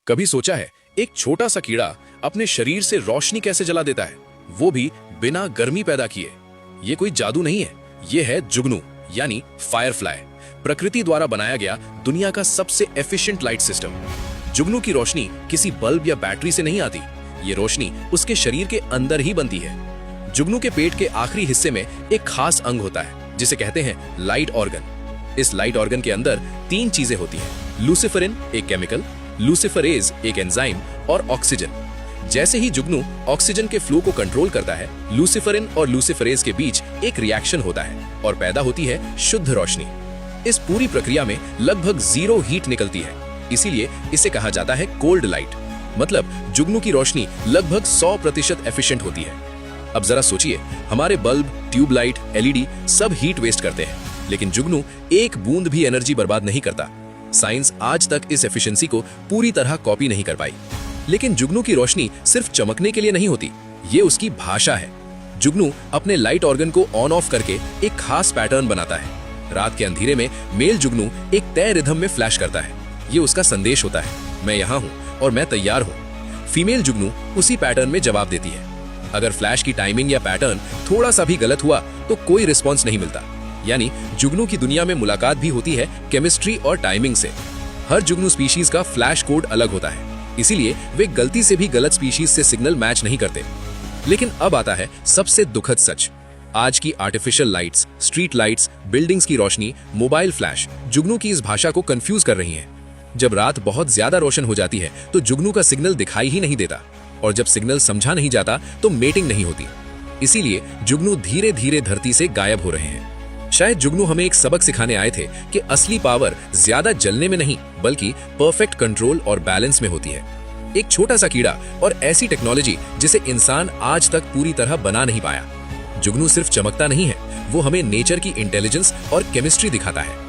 कभी सोचा है एक छोटा सा कीड़ा अपने शरीर से रोशनी कैसे जला देता है, वो भी बिना गर्मी पैदा किए। ये कोई जादू नहीं है, ये है जुगनू यानी फायरफ्लाई, प्रकृति द्वारा बनाया गया दुनिया का सबसे एफिशिएंट लाइट सिस्टम। जुगनू की रोशनी किसी बल्ब या बैटरी से नहीं आती, ये रोशनी उसके शरीर के अंदर ही बनती है। जुगनू के पेट के आखिरी हिस्से में एक खास अंग होता है जिसे कहते हैं लाइट ऑर्गन। इस लाइट ऑर्गन के अंदर 3 चीजें होती हैं, लूसिफरिन एक केमिकल, लूसिफरेज एक एंजाइम और ऑक्सीजन। जैसे ही जुगनू ऑक्सीजन के फ्लो को कंट्रोल करता है, लूसिफरिन और लूसिफरेज के बीच एक रिएक्शन होता है और पैदा होती है शुद्ध रोशनी। इस पूरी प्रक्रिया में लगभग 0 हीट निकलती है, इसीलिए इसे कहा जाता है कोल्ड लाइट। मतलब जुगनू की रोशनी लगभग 100% एफिशिएंट होती है। अब जरा सोचिए, हमारे बल्ब, ट्यूबलाइट, एलईडी सब हीट वेस्ट करते हैं, लेकिन जुगनू एक बूंद भी एनर्जी बर्बाद नहीं करता। साइंस आज तक इस एफिशिएंसी को पूरी तरह कॉपी नहीं कर पाई। लेकिन जुगनू की रोशनी सिर्फ चमकने के लिए नहीं होती, ये उसकी भाषा है। जुगनू अपने लाइट ऑर्गन को ऑन ऑफ करके एक खास पैटर्न बनाता है। रात के अंधेरे में मेल जुगनू एक तय रिदम में फ्लैश करता है, ये उसका संदेश होता है, मैं यहाँ हूँ और मैं तैयार हूँ। फीमेल जुगनू उसी पैटर्न में जवाब देती है। अगर फ्लैश की टाइमिंग या पैटर्न थोड़ा सा भी गलत हुआ तो कोई रिस्पॉन्स नहीं मिलता। यानी जुगनू की दुनिया में मुलाकात भी होती है केमिस्ट्री और टाइमिंग से। हर जुगनू स्पीशीज का फ्लैश कोड अलग होता है, इसीलिए वे गलती से भी गलत स्पीशीज से सिग्नल मैच नहीं करते। लेकिन अब आता है सबसे दुखद सच। आज की artificial lights, street lights, buildings की रोशनी, मोबाइल फ्लैश जुगनू की इस भाषा को कंफ्यूज कर रही हैं। जब रात बहुत ज्यादा रोशन हो जाती है तो जुगनू का सिग्नल दिखाई ही नहीं देता, और जब सिग्नल समझा नहीं जाता तो मेटिंग नहीं होती। इसीलिए जुगनू धीरे धीरे धरती से गायब हो रहे हैं। शायद जुगनू हमें एक सबक सिखाने आए थे कि असली पावर ज्यादा जलने में नहीं, बल्कि परफेक्ट कंट्रोल और बैलेंस में होती है। एक छोटा सा कीड़ा और ऐसी टेक्नोलॉजी जिसे इंसान आज तक पूरी तरह बना नहीं पाया। जुगनू सिर्फ चमकता नहीं है, वो हमें नेचर की इंटेलिजेंस और केमिस्ट्री दिखाता है।